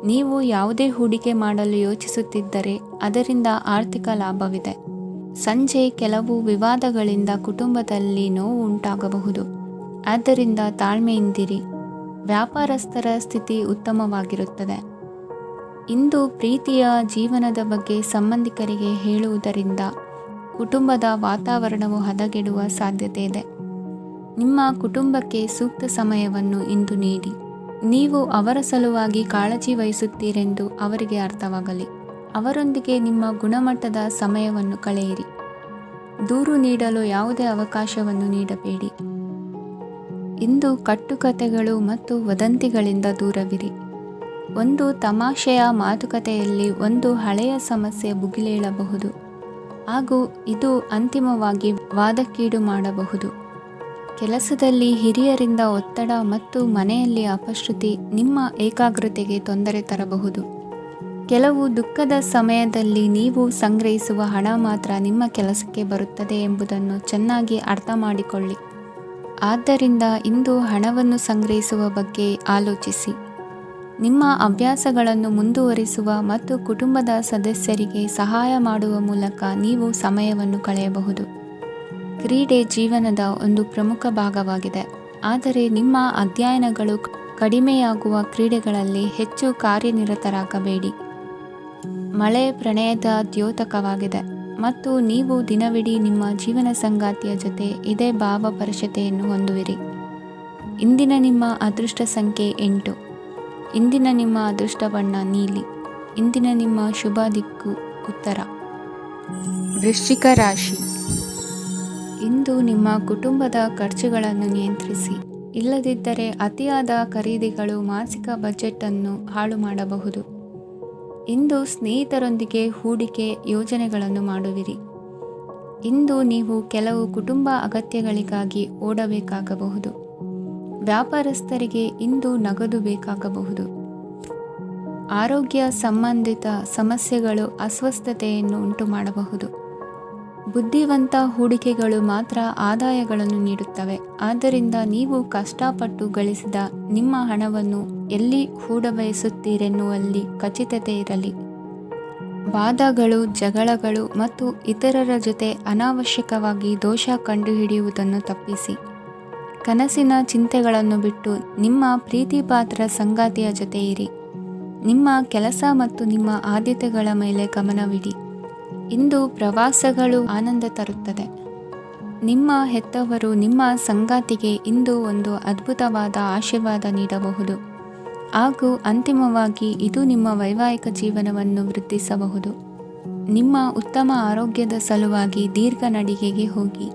ನೀವು ಯಾವುದೇ ಹೂಡಿಕೆ ಮಾಡಲು ಯೋಚಿಸುತ್ತಿದ್ದರೆ ಅದರಿಂದ ಆರ್ಥಿಕ ಲಾಭವಿದೆ. ಸಂಜೆ ಕೆಲವು ವಿವಾದಗಳಿಂದ ಕುಟುಂಬದಲ್ಲಿ ನೋವು ಉಂಟಾಗಬಹುದು, ಆದ್ದರಿಂದ ತಾಳ್ಮೆಯಿಂದಿರಿ. ವ್ಯಾಪಾರಸ್ಥರ ಸ್ಥಿತಿ ಉತ್ತಮವಾಗಿರುತ್ತದೆ. ಇಂದು ಪ್ರೀತಿಯ ಜೀವನದ ಬಗ್ಗೆ ಸಂಬಂಧಿಕರಿಗೆ ಹೇಳುವುದರಿಂದ ಕುಟುಂಬದ ವಾತಾವರಣವು ಹದಗೆಡುವ ಸಾಧ್ಯತೆ ಇದೆ. ನಿಮ್ಮ ಕುಟುಂಬಕ್ಕೆ ಸೂಕ್ತ ಸಮಯವನ್ನು ಇಂದು ನೀಡಿ. ನೀವು ಅವರ ಸಲುವಾಗಿ ಕಾಳಜಿ ವಹಿಸುತ್ತೀರೆಂದು ಅವರಿಗೆ ಅರ್ಥವಾಗಲಿ. ಅವರೊಂದಿಗೆ ನಿಮ್ಮ ಗುಣಮಟ್ಟದ ಸಮಯವನ್ನು ಕಳೆಯಿರಿ. ದೂರು ನೀಡಲು ಯಾವುದೇ ಅವಕಾಶವನ್ನು ನೀಡಬೇಡಿ. ಇಂದು ಕಟ್ಟುಕತೆಗಳು ಮತ್ತು ವದಂತಿಗಳಿಂದ ದೂರವಿರಿ. ಒಂದು ತಮಾಷೆಯ ಮಾತುಕತೆಯಲ್ಲಿ ಒಂದು ಹಳೆಯ ಸಮಸ್ಯೆ ಭುಗಿಲೇಳಬಹುದು ಹಾಗೂ ಇದು ಅಂತಿಮವಾಗಿ ವಾದಕ್ಕೀಡು ಮಾಡಬಹುದು. ಕೆಲಸದಲ್ಲಿ ಹಿರಿಯರಿಂದ ಒತ್ತಡ ಮತ್ತು ಮನೆಯಲ್ಲಿ ಅಪಶ್ರುತಿ ನಿಮ್ಮ ಏಕಾಗ್ರತೆಗೆ ತೊಂದರೆ ತರಬಹುದು. ಕೆಲವು ದುಃಖದ ಸಮಯದಲ್ಲಿ ನೀವು ಸಂಗ್ರಹಿಸುವ ಹಣ ಮಾತ್ರ ನಿಮ್ಮ ಕೆಲಸಕ್ಕೆ ಬರುತ್ತದೆ ಎಂಬುದನ್ನು ಚೆನ್ನಾಗಿ ಅರ್ಥ ಮಾಡಿಕೊಳ್ಳಿ. ಆದ್ದರಿಂದ ಇಂದು ಹಣವನ್ನು ಸಂಗ್ರಹಿಸುವ ಬಗ್ಗೆ ಆಲೋಚಿಸಿ. ನಿಮ್ಮ ಅಭ್ಯಾಸಗಳನ್ನು ಮುಂದುವರಿಸುವ ಮತ್ತು ಕುಟುಂಬದ ಸದಸ್ಯರಿಗೆ ಸಹಾಯ ಮಾಡುವ ಮೂಲಕ ನೀವು ಸಮಯವನ್ನು ಕಳೆಯಬಹುದು. ಕ್ರೀಡೆ ಜೀವನದ ಒಂದು ಪ್ರಮುಖ ಭಾಗವಾಗಿದೆ, ಆದರೆ ನಿಮ್ಮ ಅಧ್ಯಯನಗಳು ಕಡಿಮೆಯಾಗುವ ಕ್ರೀಡೆಗಳಲ್ಲಿ ಹೆಚ್ಚು ಕಾರ್ಯನಿರತರಾಗಬೇಡಿ. ಮಳೆ ಪ್ರಣಯದ ದ್ಯೋತಕವಾಗಿದೆ ಮತ್ತು ನೀವು ದಿನವಿಡೀ ನಿಮ್ಮ ಜೀವನ ಸಂಗಾತಿಯ ಜೊತೆ ಇದೇ ಭಾವಪರಶತೆಯನ್ನು ಹೊಂದುವಿರಿ. ಇಂದಿನ ನಿಮ್ಮ ಅದೃಷ್ಟ ಸಂಖ್ಯೆ 8. ಇಂದಿನ ನಿಮ್ಮ ಅದೃಷ್ಟ ಬಣ್ಣ ನೀಲಿ. ಇಂದಿನ ನಿಮ್ಮ ಶುಭ ದಿಕ್ಕು ಉತ್ತರ. ವೃಶ್ಚಿಕ ರಾಶಿ. ಇಂದು ನಿಮ್ಮ ಕುಟುಂಬದ ಖರ್ಚುಗಳನ್ನು ನಿಯಂತ್ರಿಸಿ. ಇಲ್ಲದಿದ್ದರೆ ಅತಿಯಾದ ಖರೀದಿಗಳು ಮಾಸಿಕ ಬಜೆಟನ್ನು ಹಾಳು ಮಾಡಬಹುದು. ಇಂದು ಸ್ನೇಹಿತರೊಂದಿಗೆ ಹೂಡಿಕೆ ಯೋಜನೆಗಳನ್ನು ಮಾಡುವಿರಿ. ಇಂದು ನೀವು ಕೆಲವು ಕುಟುಂಬ ಅಗತ್ಯಗಳಿಗಾಗಿ ಓಡಬೇಕಾಗಬಹುದು. ವ್ಯಾಪಾರಸ್ಥರಿಗೆ ಇಂದು ನಗದು ಬೇಕಾಗಬಹುದು. ಆರೋಗ್ಯ ಸಂಬಂಧಿತ ಸಮಸ್ಯೆಗಳು ಅಸ್ವಸ್ಥತೆಯನ್ನು ಉಂಟುಮಾಡಬಹುದು. ಬುದ್ಧಿವಂತ ಹೂಡಿಕೆಗಳು ಮಾತ್ರ ಆದಾಯಗಳನ್ನು ನೀಡುತ್ತವೆ. ಆದ್ದರಿಂದ ನೀವು ಕಷ್ಟಪಟ್ಟು ಗಳಿಸಿದ ನಿಮ್ಮ ಹಣವನ್ನು ಎಲ್ಲಿ ಹೂಡಬಯಸುತ್ತೀರೆನ್ನುವಲ್ಲಿ ಖಚಿತತೆ ಇರಲಿ. ವಾದಗಳು, ಜಗಳಗಳು ಮತ್ತು ಇತರರ ಜೊತೆ ಅನಾವಶ್ಯಕವಾಗಿ ದೋಷ ಕಂಡುಹಿಡಿಯುವುದನ್ನು ತಪ್ಪಿಸಿ. ಕನಸಿನ ಚಿಂತೆಗಳನ್ನು ಬಿಟ್ಟು ನಿಮ್ಮ ಪ್ರೀತಿಪಾತ್ರ ಸಂಗಾತಿಯ ಜೊತೆ ಇರಿ. ನಿಮ್ಮ ಕೆಲಸ ಮತ್ತು ನಿಮ್ಮ ಆದ್ಯತೆಗಳ ಮೇಲೆ ಗಮನವಿಡಿ. ಇಂದು ಪ್ರವಾಸಗಳು ಆನಂದ ತರುತ್ತದೆ. ನಿಮ್ಮ ಹೆತ್ತವರು ನಿಮ್ಮ ಸಂಗಾತಿಗೆ ಇಂದು ಒಂದು ಅದ್ಭುತವಾದ ಆಶೀರ್ವಾದ ನೀಡಬಹುದು ಹಾಗೂ ಅಂತಿಮವಾಗಿ ಇದು ನಿಮ್ಮ ವೈವಾಹಿಕ ಜೀವನವನ್ನು ವೃದ್ಧಿಸಬಹುದು. ನಿಮ್ಮ ಉತ್ತಮ ಆರೋಗ್ಯದ ಸಲುವಾಗಿ ದೀರ್ಘ ನಡಿಗೆಗೆ ಹೋಗಿ.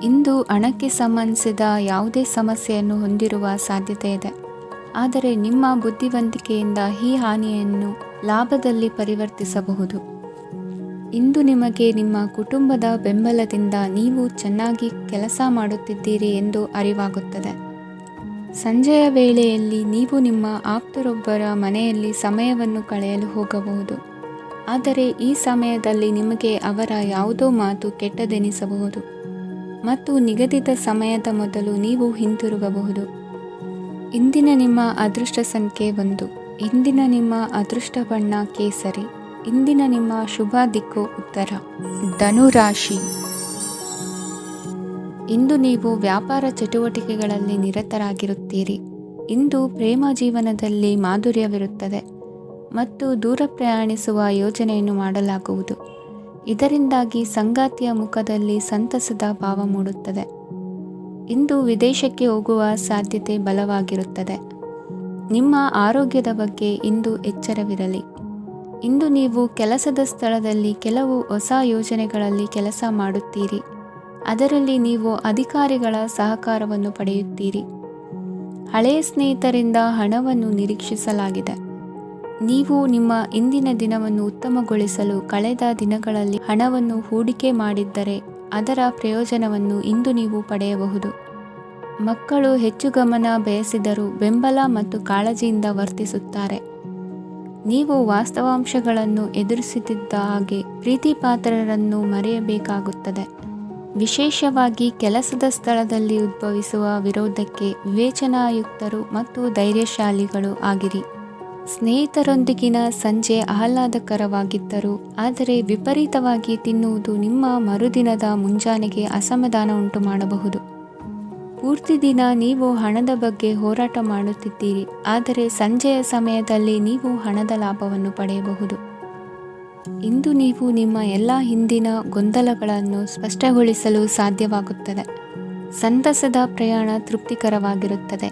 ಇಂದು ಹಣಕ್ಕೆ ಸಂಬಂಧಿಸಿದ ಯಾವುದೇ ಸಮಸ್ಯೆಯನ್ನು ಹೊಂದಿರುವ ಸಾಧ್ಯತೆ ಇದೆ. ಆದರೆ ನಿಮ್ಮ ಬುದ್ಧಿವಂತಿಕೆಯಿಂದ ಈ ಹಾನಿಯನ್ನು ಲಾಭದಲ್ಲಿ ಪರಿವರ್ತಿಸಬಹುದು. ಇಂದು ನಿಮಗೆ ನಿಮ್ಮ ಕುಟುಂಬದ ಬೆಂಬಲದಿಂದ ನೀವು ಚೆನ್ನಾಗಿ ಕೆಲಸ ಮಾಡುತ್ತಿದ್ದೀರಿ ಎಂದು ಅರಿವಾಗುತ್ತದೆ. ಸಂಜೆಯ ವೇಳೆಯಲ್ಲಿ ನೀವು ನಿಮ್ಮ ಆಪ್ತರೊಬ್ಬರ ಮನೆಯಲ್ಲಿ ಸಮಯವನ್ನು ಕಳೆಯಲು ಹೋಗಬಹುದು. ಆದರೆ ಈ ಸಮಯದಲ್ಲಿ ನಿಮಗೆ ಅವರ ಯಾವುದೋ ಮಾತು ಕೆಟ್ಟದೆನಿಸಬಹುದು ಮತ್ತು ನಿಗದಿತ ಸಮಯದ ಮೊದಲು ನೀವು ಹಿಂತಿರುಗಬಹುದು. ಇಂದಿನ ನಿಮ್ಮ ಅದೃಷ್ಟ ಸಂಖ್ಯೆ 1. ಇಂದಿನ ನಿಮ್ಮ ಅದೃಷ್ಟ ಬಣ್ಣ ಕೇಸರಿ. ಇಂದಿನ ನಿಮ್ಮ ಶುಭ ದಿಕ್ಕು ಉತ್ತರ. ಧನುರಾಶಿ. ಇಂದು ನೀವು ವ್ಯಾಪಾರ ಚಟುವಟಿಕೆಗಳಲ್ಲಿ ನಿರತರಾಗಿರುತ್ತೀರಿ. ಇಂದು ಪ್ರೇಮ ಜೀವನದಲ್ಲಿ ಮಾಧುರ್ಯವಿರುತ್ತದೆ ಮತ್ತು ದೂರ ಪ್ರಯಾಣಿಸುವ ಯೋಜನೆಯನ್ನು ಮಾಡಲಾಗುವುದು. ಇದರಿಂದಾಗಿ ಸಂಗಾತಿಯ ಮುಖದಲ್ಲಿ ಸಂತಸದ ಭಾವ ಮೂಡುತ್ತದೆ. ಇಂದು ವಿದೇಶಕ್ಕೆ ಹೋಗುವ ಸಾಧ್ಯತೆ ಬಲವಾಗಿರುತ್ತದೆ. ನಿಮ್ಮ ಆರೋಗ್ಯದ ಬಗ್ಗೆ ಇಂದು ಎಚ್ಚರವಿರಲಿ. ಇಂದು ನೀವು ಕೆಲಸದ ಸ್ಥಳದಲ್ಲಿ ಕೆಲವು ಹೊಸ ಯೋಜನೆಗಳಲ್ಲಿ ಕೆಲಸ ಮಾಡುತ್ತೀರಿ. ಅದರಲ್ಲಿ ನೀವು ಅಧಿಕಾರಿಗಳ ಸಹಕಾರವನ್ನು ಪಡೆಯುತ್ತೀರಿ. ಹಳೆಯ ಸ್ನೇಹಿತರಿಂದ ಹಣವನ್ನು ನಿರೀಕ್ಷಿಸಲಾಗಿದೆ. ನೀವು ನಿಮ್ಮ ಇಂದಿನ ದಿನವನ್ನು ಉತ್ತಮಗೊಳಿಸಲು ಕಳೆದ ದಿನಗಳಲ್ಲಿ ಹಣವನ್ನು ಹೂಡಿಕೆ ಮಾಡಿದ್ದರೆ ಅದರ ಪ್ರಯೋಜನವನ್ನು ಇಂದು ನೀವು ಪಡೆಯಬಹುದು. ಮಕ್ಕಳು ಹೆಚ್ಚು ಗಮನ ಬಯಸಿದರೂ ಬೆಂಬಲ ಮತ್ತು ಕಾಳಜಿಯಿಂದ ವರ್ತಿಸುತ್ತಾರೆ. ನೀವು ವಾಸ್ತವಾಂಶಗಳನ್ನು ಎದುರಿಸುತ್ತಿದ್ದ ಹಾಗೆ ಪ್ರೀತಿಪಾತ್ರರನ್ನು ಮರೆಯಬೇಕಾಗುತ್ತದೆ. ವಿಶೇಷವಾಗಿ ಕೆಲಸದ ಸ್ಥಳದಲ್ಲಿ ಉದ್ಭವಿಸುವ ವಿರೋಧಕ್ಕೆ ವಿವೇಚನಾಯುಕ್ತರು ಮತ್ತು ಧೈರ್ಯಶಾಲಿಗಳು ಆಗಿರಿ. ಸ್ನೇಹಿತರೊಂದಿಗಿನ ಸಂಜೆ ಆಹ್ಲಾದಕರವಾಗಿದ್ದರೂ ಆದರೆ ವಿಪರೀತವಾಗಿ ತಿನ್ನುವುದು ನಿಮ್ಮ ಮರುದಿನದ ಮುಂಜಾನೆಗೆ ಅಸಮಾಧಾನ ಉಂಟು ಮಾಡಬಹುದು. ಪೂರ್ತಿ ದಿನ ನೀವು ಹಣದ ಬಗ್ಗೆ ಹೋರಾಟ ಮಾಡುತ್ತಿದ್ದೀರಿ, ಆದರೆ ಸಂಜೆಯ ಸಮಯದಲ್ಲಿ ನೀವು ಹಣದ ಲಾಭವನ್ನು ಪಡೆಯಬಹುದು. ಇಂದು ನೀವು ನಿಮ್ಮ ಎಲ್ಲ ಹಿಂದಿನ ಗೊಂದಲಗಳನ್ನು ಸ್ಪಷ್ಟಗೊಳಿಸಲು ಸಾಧ್ಯವಾಗುತ್ತದೆ. ಸಂತಸದ ಪ್ರಯಾಣ ತೃಪ್ತಿಕರವಾಗಿರುತ್ತದೆ.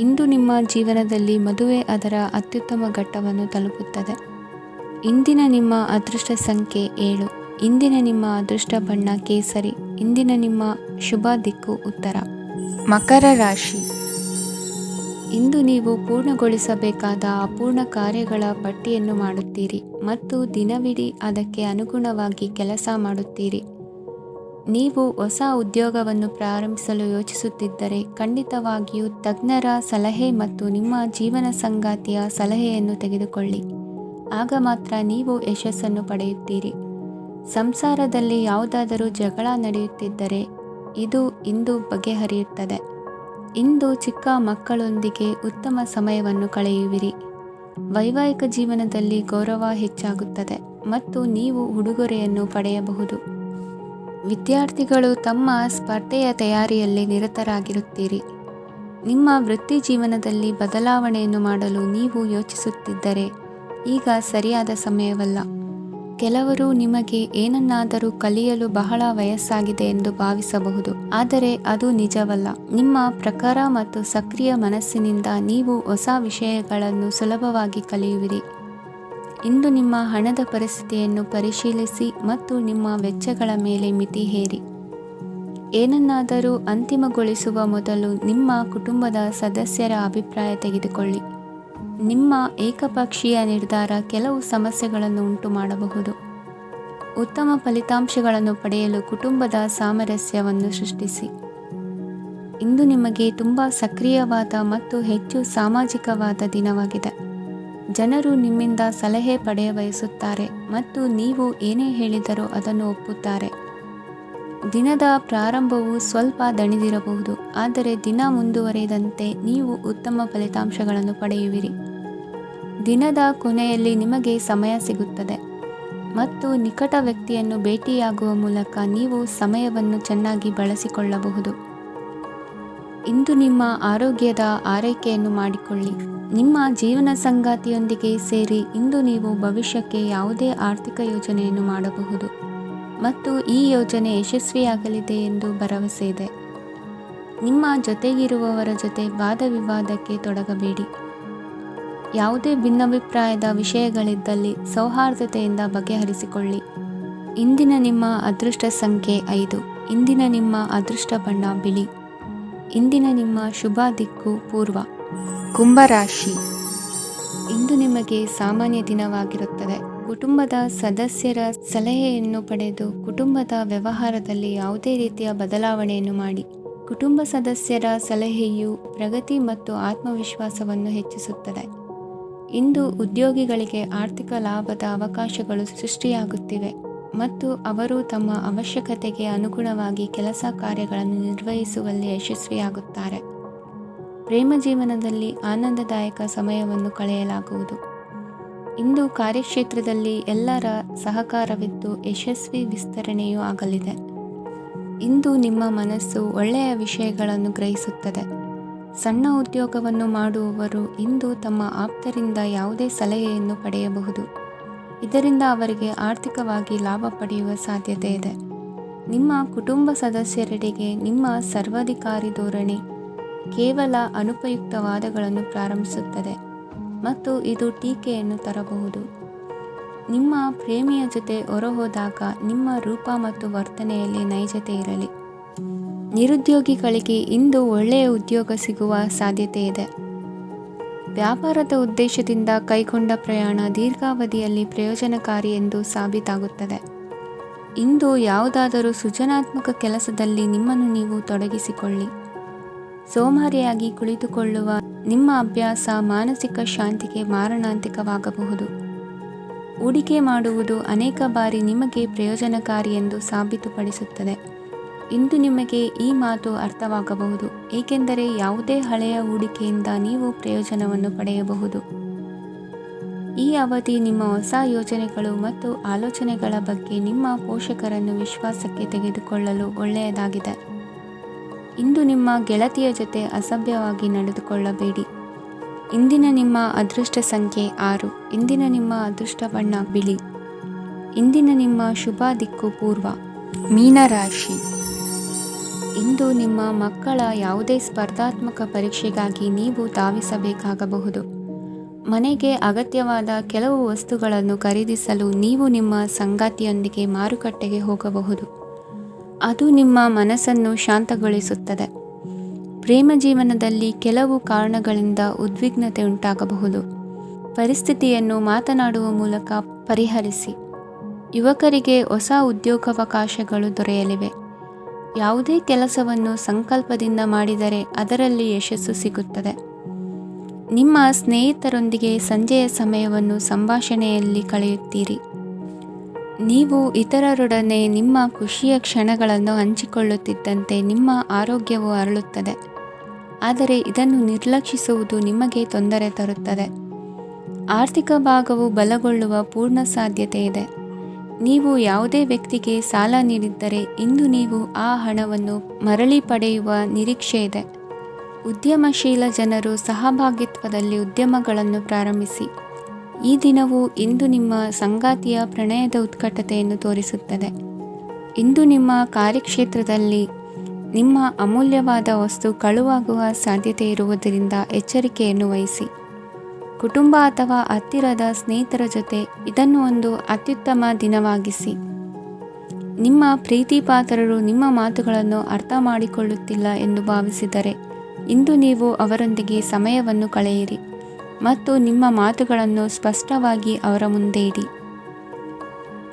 ಇಂದು ನಿಮ್ಮ ಜೀವನದಲ್ಲಿ ಮದುವೆ ಅದರ ಅತ್ಯುತ್ತಮ ಘಟ್ಟವನ್ನು ತಲುಪುತ್ತದೆ. ಇಂದಿನ ನಿಮ್ಮ ಅದೃಷ್ಟ ಸಂಖ್ಯೆ 7. ಇಂದಿನ ನಿಮ್ಮ ಅದೃಷ್ಟ ಬಣ್ಣ ಕೇಸರಿ. ಇಂದಿನ ನಿಮ್ಮ ಶುಭ ದಿಕ್ಕು ಉತ್ತರ. ಮಕರ ರಾಶಿ. ಇಂದು ನೀವು ಪೂರ್ಣಗೊಳಿಸಬೇಕಾದ ಅಪೂರ್ಣ ಕಾರ್ಯಗಳ ಪಟ್ಟಿಯನ್ನು ಮಾಡುತ್ತೀರಿ ಮತ್ತು ದಿನವಿಡೀ ಅದಕ್ಕೆ ಅನುಗುಣವಾಗಿ ಕೆಲಸ ಮಾಡುತ್ತೀರಿ. ನೀವು ಹೊಸ ಉದ್ಯೋಗವನ್ನು ಪ್ರಾರಂಭಿಸಲು ಯೋಚಿಸುತ್ತಿದ್ದರೆ ಖಂಡಿತವಾಗಿಯೂ ತಜ್ಞರ ಸಲಹೆ ಮತ್ತು ನಿಮ್ಮ ಜೀವನ ಸಂಗಾತಿಯ ಸಲಹೆಯನ್ನು ತೆಗೆದುಕೊಳ್ಳಿ. ಆಗ ಮಾತ್ರ ನೀವು ಯಶಸ್ಸನ್ನು ಪಡೆಯುತ್ತೀರಿ. ಸಂಸಾರದಲ್ಲಿ ಯಾವುದಾದರೂ ಜಗಳ ನಡೆಯುತ್ತಿದ್ದರೆ ಇದು ಇಂದು ಬಗೆಹರಿಯುತ್ತದೆ. ಇಂದು ಚಿಕ್ಕ ಮಕ್ಕಳೊಂದಿಗೆ ಉತ್ತಮ ಸಮಯವನ್ನು ಕಳೆಯುವಿರಿ. ವೈವಾಹಿಕ ಜೀವನದಲ್ಲಿ ಗೌರವ ಹೆಚ್ಚಾಗುತ್ತದೆ ಮತ್ತು ನೀವು ಉಡುಗೊರೆಯನ್ನು ಪಡೆಯಬಹುದು. ವಿದ್ಯಾರ್ಥಿಗಳು ತಮ್ಮ ಸ್ಪರ್ಧೆಯ ತಯಾರಿಯಲ್ಲಿ ನಿರತರಾಗಿರುತ್ತೀರಿ. ನಿಮ್ಮ ವೃತ್ತಿ ಜೀವನದಲ್ಲಿ ಬದಲಾವಣೆಯನ್ನು ಮಾಡಲು ನೀವು ಯೋಚಿಸುತ್ತಿದ್ದರೆ ಈಗ ಸರಿಯಾದ ಸಮಯವಲ್ಲ. ಕೆಲವರು ನಿಮಗೆ ಏನನ್ನಾದರೂ ಕಲಿಯಲು ಬಹಳ ವಯಸ್ಸಾಗಿದೆ ಎಂದು ಭಾವಿಸಬಹುದು, ಆದರೆ ಅದು ನಿಜವಲ್ಲ. ನಿಮ್ಮ ಪ್ರಖರ ಮತ್ತು ಸಕ್ರಿಯ ಮನಸ್ಸಿನಿಂದ ನೀವು ಹೊಸ ವಿಷಯಗಳನ್ನು ಸುಲಭವಾಗಿ ಕಲಿಯುವಿರಿ. ಇಂದು ನಿಮ್ಮ ಹಣದ ಪರಿಸ್ಥಿತಿಯನ್ನು ಪರಿಶೀಲಿಸಿ ಮತ್ತು ನಿಮ್ಮ ವೆಚ್ಚಗಳ ಮೇಲೆ ಮಿತಿ ಹೇರಿ. ಏನನ್ನಾದರೂ ಅಂತಿಮಗೊಳಿಸುವ ಮೊದಲು ನಿಮ್ಮ ಕುಟುಂಬದ ಸದಸ್ಯರ ಅಭಿಪ್ರಾಯ ತೆಗೆದುಕೊಳ್ಳಿ. ನಿಮ್ಮ ಏಕಪಕ್ಷೀಯ ನಿರ್ಧಾರ ಕೆಲವು ಸಮಸ್ಯೆಗಳನ್ನು ಉಂಟು ಮಾಡಬಹುದು. ಉತ್ತಮ ಫಲಿತಾಂಶಗಳನ್ನು ಪಡೆಯಲು ಕುಟುಂಬದ ಸಾಮರಸ್ಯವನ್ನು ಸೃಷ್ಟಿಸಿ. ಇಂದು ನಿಮಗೆ ತುಂಬ ಸಕ್ರಿಯವಾದ ಮತ್ತು ಹೆಚ್ಚು ಸಾಮಾಜಿಕವಾದ ದಿನವಾಗಿದೆ. ಜನರು ನಿಮ್ಮಿಂದ ಸಲಹೆ ಪಡೆಯ ಬಯಸುತ್ತಾರೆ ಮತ್ತು ನೀವು ಏನೇ ಹೇಳಿದರೂ ಅದನ್ನು ಒಪ್ಪುತ್ತಾರೆ. ದಿನದ ಪ್ರಾರಂಭವು ಸ್ವಲ್ಪ ದಣಿದಿರಬಹುದು, ಆದರೆ ದಿನ ಮುಂದುವರಿದಂತೆ ನೀವು ಉತ್ತಮ ಫಲಿತಾಂಶಗಳನ್ನು ಪಡೆಯುವಿರಿ. ದಿನದ ಕೊನೆಯಲ್ಲಿ ನಿಮಗೆ ಸಮಯ ಸಿಗುತ್ತದೆ ಮತ್ತು ನಿಕಟ ವ್ಯಕ್ತಿಯನ್ನು ಭೇಟಿಯಾಗುವ ಮೂಲಕ ನೀವು ಸಮಯವನ್ನು ಚೆನ್ನಾಗಿ ಬಳಸಿಕೊಳ್ಳಬಹುದು. ಇಂದು ನಿಮ್ಮ ಆರೋಗ್ಯದ ಆರೈಕೆಯನ್ನು ಮಾಡಿಕೊಳ್ಳಿ. ನಿಮ್ಮ ಜೀವನ ಸಂಗಾತಿಯೊಂದಿಗೆ ಸೇರಿ ಇಂದು ನೀವು ಭವಿಷ್ಯಕ್ಕೆ ಯಾವುದೇ ಆರ್ಥಿಕ ಯೋಜನೆಯನ್ನು ಮಾಡಬಹುದು ಮತ್ತು ಈ ಯೋಜನೆ ಯಶಸ್ವಿಯಾಗಲಿದೆ ಎಂದು ಭರವಸೆ ಇದೆ. ನಿಮ್ಮ ಜೊತೆಗಿರುವವರ ಜೊತೆ ವಾದ ವಿವಾದಕ್ಕೆ ತೊಡಗಬೇಡಿ. ಯಾವುದೇ ಭಿನ್ನಾಭಿಪ್ರಾಯದ ವಿಷಯಗಳಿದ್ದಲ್ಲಿ ಸೌಹಾರ್ದತೆಯಿಂದ ಬಗೆಹರಿಸಿಕೊಳ್ಳಿ. ಇಂದಿನ ನಿಮ್ಮ ಅದೃಷ್ಟ ಸಂಖ್ಯೆ 5. ಇಂದಿನ ನಿಮ್ಮ ಅದೃಷ್ಟ ಬಣ್ಣ ಬಿಳಿ. ಇಂದಿನ ನಿಮ್ಮ ಶುಭ ದಿಕ್ಕು ಪೂರ್ವ. ಕುಂಭರಾಶಿ. ಇಂದು ನಿಮಗೆ ಸಾಮಾನ್ಯ ದಿನವಾಗಿರುತ್ತದೆ. ಕುಟುಂಬದ ಸದಸ್ಯರ ಸಲಹೆಯನ್ನು ಪಡೆದು ಕುಟುಂಬದ ವ್ಯವಹಾರದಲ್ಲಿ ಯಾವುದೇ ರೀತಿಯ ಬದಲಾವಣೆಯನ್ನು ಮಾಡಿ. ಕುಟುಂಬ ಸದಸ್ಯರ ಸಲಹೆಯು ಪ್ರಗತಿ ಮತ್ತು ಆತ್ಮವಿಶ್ವಾಸವನ್ನು ಹೆಚ್ಚಿಸುತ್ತದೆ. ಇಂದು ಉದ್ಯೋಗಿಗಳಿಗೆ ಆರ್ಥಿಕ ಲಾಭದ ಅವಕಾಶಗಳು ಸೃಷ್ಟಿಯಾಗುತ್ತಿವೆ ಮತ್ತು ಅವರು ತಮ್ಮ ಅವಶ್ಯಕತೆಗೆ ಅನುಗುಣವಾಗಿ ಕೆಲಸ ಕಾರ್ಯಗಳನ್ನು ನಿರ್ವಹಿಸುವಲ್ಲಿ ಯಶಸ್ವಿಯಾಗುತ್ತಾರೆ. ಪ್ರೇಮ ಜೀವನದಲ್ಲಿ ಆನಂದದಾಯಕ ಸಮಯವನ್ನು ಕಳೆಯಲಾಗುವುದು. ಇಂದು ಕಾರ್ಯಕ್ಷೇತ್ರದಲ್ಲಿ ಎಲ್ಲರ ಸಹಕಾರವಿದ್ದು ಯಶಸ್ವಿ ವಿಸ್ತರಣೆಯೂ ಆಗಲಿದೆ. ಇಂದು ನಿಮ್ಮ ಮನಸ್ಸು ಒಳ್ಳೆಯ ವಿಷಯಗಳನ್ನು ಗ್ರಹಿಸುತ್ತದೆ. ಸಣ್ಣ ಉದ್ಯೋಗವನ್ನು ಮಾಡುವವರು ಇಂದು ತಮ್ಮ ಆಪ್ತರಿಂದ ಯಾವುದೇ ಸಲಹೆಯನ್ನು ಪಡೆಯಬಹುದು. ಇದರಿಂದ ಅವರಿಗೆ ಆರ್ಥಿಕವಾಗಿ ಲಾಭ ಪಡೆಯುವ ಸಾಧ್ಯತೆ ಇದೆ. ನಿಮ್ಮ ಕುಟುಂಬ ಸದಸ್ಯರೆಡೆಗೆ ನಿಮ್ಮ ಸರ್ವಾಧಿಕಾರಿ ಧೋರಣೆ ಕೇವಲ ಅನುಪಯುಕ್ತ ವಾದಗಳನ್ನು ಪ್ರಾರಂಭಿಸುತ್ತದೆ ಮತ್ತು ಇದು ಟೀಕೆಯನ್ನು ತರಬಹುದು. ನಿಮ್ಮ ಪ್ರೇಮಿಯ ಜೊತೆ ಹೊರಹೋದಾಗ ನಿಮ್ಮ ರೂಪ ಮತ್ತು ವರ್ತನೆಯಲ್ಲಿ ನೈಜತೆ ಇರಲಿ. ನಿರುದ್ಯೋಗಿಗಳಿಗೆ ಇಂದು ಒಳ್ಳೆಯ ಉದ್ಯೋಗ ಸಿಗುವ ಸಾಧ್ಯತೆ ಇದೆ. ವ್ಯಾಪಾರದ ಉದ್ದೇಶದಿಂದ ಕೈಗೊಂಡ ಪ್ರಯಾಣ ದೀರ್ಘಾವಧಿಯಲ್ಲಿ ಪ್ರಯೋಜನಕಾರಿ ಎಂದು ಸಾಬೀತಾಗುತ್ತದೆ. ಇಂದು ಯಾವುದಾದರೂ ಸೃಜನಾತ್ಮಕ ಕೆಲಸದಲ್ಲಿ ನಿಮ್ಮನ್ನು ನೀವು ತೊಡಗಿಸಿಕೊಳ್ಳಿ. ಸೋಮಾರಿಯಾಗಿ ಕುಳಿತುಕೊಳ್ಳುವ ನಿಮ್ಮ ಅಭ್ಯಾಸ ಮಾನಸಿಕ ಶಾಂತಿಗೆ ಮಾರಣಾಂತಿಕವಾಗಬಹುದು. ಹೂಡಿಕೆ ಮಾಡುವುದು ಅನೇಕ ಬಾರಿ ನಿಮಗೆ ಪ್ರಯೋಜನಕಾರಿ ಎಂದು ಸಾಬೀತುಪಡಿಸುತ್ತದೆ. ಇಂದು ನಿಮಗೆ ಈ ಮಾತು ಅರ್ಥವಾಗಬಹುದು, ಏಕೆಂದರೆ ಯಾವುದೇ ಹಳೆಯ ಹೂಡಿಕೆಯಿಂದ ನೀವು ಪ್ರಯೋಜನವನ್ನು ಪಡೆಯಬಹುದು. ಈ ಅವಧಿ ನಿಮ್ಮ ಹೊಸ ಯೋಜನೆಗಳು ಮತ್ತು ಆಲೋಚನೆಗಳ ಬಗ್ಗೆ ನಿಮ್ಮ ಪೋಷಕರನ್ನು ವಿಶ್ವಾಸಕ್ಕೆ ತೆಗೆದುಕೊಳ್ಳಲು ಒಳ್ಳೆಯದಾಗಿದೆ. ಇಂದು ನಿಮ್ಮ ಗೆಳತಿಯ ಜೊತೆ ಅಸಭ್ಯವಾಗಿ ನಡೆದುಕೊಳ್ಳಬೇಡಿ. ಇಂದಿನ ನಿಮ್ಮ ಅದೃಷ್ಟ ಸಂಖ್ಯೆ 6. ಇಂದಿನ ನಿಮ್ಮ ಅದೃಷ್ಟ ಬಣ್ಣ ಬಿಳಿ. ಇಂದಿನ ನಿಮ್ಮ ಶುಭ ದಿಕ್ಕು ಪೂರ್ವ. ಮೀನರಾಶಿ. ಇಂದು ನಿಮ್ಮ ಮಕ್ಕಳ ಯಾವುದೇ ಸ್ಪರ್ಧಾತ್ಮಕ ಪರೀಕ್ಷೆಗಾಗಿ ನೀವು ಧಾವಿಸಬೇಕಾಗಬಹುದು. ಮನೆಗೆ ಅಗತ್ಯವಾದ ಕೆಲವು ವಸ್ತುಗಳನ್ನು ಖರೀದಿಸಲು ನೀವು ನಿಮ್ಮ ಸಂಗಾತಿಯೊಂದಿಗೆ ಮಾರುಕಟ್ಟೆಗೆ ಹೋಗಬಹುದು. ಅದು ನಿಮ್ಮ ಮನಸ್ಸನ್ನು ಶಾಂತಗೊಳಿಸುತ್ತದೆ. ಪ್ರೇಮ ಜೀವನದಲ್ಲಿ ಕೆಲವು ಕಾರಣಗಳಿಂದ ಉದ್ವಿಗ್ನತೆ ಉಂಟಾಗಬಹುದು. ಪರಿಸ್ಥಿತಿಯನ್ನು ಮಾತನಾಡುವ ಮೂಲಕ ಪರಿಹರಿಸಿ. ಯುವಕರಿಗೆ ಹೊಸ ಉದ್ಯೋಗಾವಕಾಶಗಳು ದೊರೆಯಲಿವೆ. ಯಾವುದೇ ಕೆಲಸವನ್ನು ಸಂಕಲ್ಪದಿಂದ ಮಾಡಿದರೆ ಅದರಲ್ಲಿ ಯಶಸ್ಸು ಸಿಗುತ್ತದೆ. ನಿಮ್ಮ ಸ್ನೇಹಿತರೊಂದಿಗೆ ಸಂಜೆಯ ಸಮಯವನ್ನು ಸಂಭಾಷಣೆಯಲ್ಲಿ ಕಳೆಯುತ್ತೀರಿ. ನೀವು ಇತರರೊಡನೆ ನಿಮ್ಮ ಖುಷಿಯ ಕ್ಷಣಗಳನ್ನು ಹಂಚಿಕೊಳ್ಳುತ್ತಿದ್ದಂತೆ ನಿಮ್ಮ ಆರೋಗ್ಯವು ಅರಳುತ್ತದೆ. ಆದರೆ ಇದನ್ನು ನಿರ್ಲಕ್ಷಿಸುವುದು ನಿಮಗೆ ತೊಂದರೆ ತರುತ್ತದೆ. ಆರ್ಥಿಕ ಭಾಗವು ಬಲಗೊಳ್ಳುವ ಪೂರ್ಣ ಸಾಧ್ಯತೆ ಇದೆ. ನೀವು ಯಾವುದೇ ವ್ಯಕ್ತಿಗೆ ಸಾಲ ನೀಡಿದ್ದರೆ ಇಂದು ನೀವು ಆ ಹಣವನ್ನು ಮರಳಿ ಪಡೆಯುವ ನಿರೀಕ್ಷೆ ಇದೆ. ಉದ್ಯಮಶೀಲ ಜನರು ಸಹಭಾಗಿತ್ವದಲ್ಲಿ ಉದ್ಯಮಗಳನ್ನು ಪ್ರಾರಂಭಿಸಿ. ಈ ದಿನವು ಇಂದು ನಿಮ್ಮ ಸಂಗಾತಿಯ ಪ್ರಣಯದ ಉತ್ಕಟತೆಯನ್ನು ತೋರಿಸುತ್ತದೆ. ಇಂದು ನಿಮ್ಮ ಕಾರ್ಯಕ್ಷೇತ್ರದಲ್ಲಿ ನಿಮ್ಮ ಅಮೂಲ್ಯವಾದ ವಸ್ತು ಕಳುವಾಗುವ ಸಾಧ್ಯತೆ ಇರುವುದರಿಂದ ಎಚ್ಚರಿಕೆಯನ್ನು ವಹಿಸಿ. ಕುಟುಂಬ ಅಥವಾ ಹತ್ತಿರದ ಸ್ನೇಹಿತರ ಜೊತೆ ಇದನ್ನು ಒಂದು ಅತ್ಯುತ್ತಮ ದಿನವಾಗಿಸಿ. ನಿಮ್ಮ ಪ್ರೀತಿಪಾತ್ರರು ನಿಮ್ಮ ಮಾತುಗಳನ್ನು ಅರ್ಥ ಮಾಡಿಕೊಳ್ಳುತ್ತಿಲ್ಲ ಎಂದು ಭಾವಿಸಿದರೆ ಇಂದು ನೀವು ಅವರೊಂದಿಗೆ ಸಮಯವನ್ನು ಕಳೆಯಿರಿ ಮತ್ತು ನಿಮ್ಮ ಮಾತುಗಳನ್ನು ಸ್ಪಷ್ಟವಾಗಿ ಅವರ ಮುಂದೆ ಇಡಿ.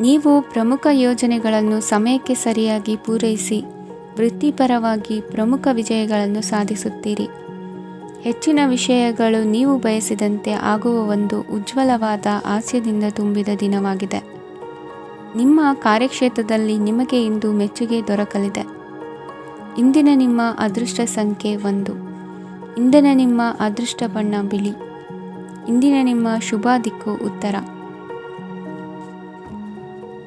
ನೀವು ಪ್ರಮುಖ ಯೋಜನೆಗಳನ್ನು ಸಮಯಕ್ಕೆ ಸರಿಯಾಗಿ ಪೂರೈಸಿ ವೃತ್ತಿಪರವಾಗಿ ಪ್ರಮುಖ ವಿಜಯಗಳನ್ನು ಸಾಧಿಸುತ್ತೀರಿ. ಹೆಚ್ಚಿನ ವಿಷಯಗಳು ನೀವು ಬಯಸಿದಂತೆ ಆಗುವ ಒಂದು ಉಜ್ವಲವಾದ ಹಾಸ್ಯದಿಂದ ತುಂಬಿದ ದಿನವಾಗಿದೆ. ನಿಮ್ಮ ಕಾರ್ಯಕ್ಷೇತ್ರದಲ್ಲಿ ನಿಮಗೆ ಇಂದು ಮೆಚ್ಚುಗೆ ದೊರಕಲಿದೆ. ಇಂದಿನ ನಿಮ್ಮ ಅದೃಷ್ಟ ಸಂಖ್ಯೆ 1. ಇಂದಿನ ನಿಮ್ಮ ಅದೃಷ್ಟ ಬಣ್ಣ ಬಿಳಿ. ಇಂದಿನ ನಿಮ್ಮ ಶುಭ ದಿಕ್ಕು ಉತ್ತರ.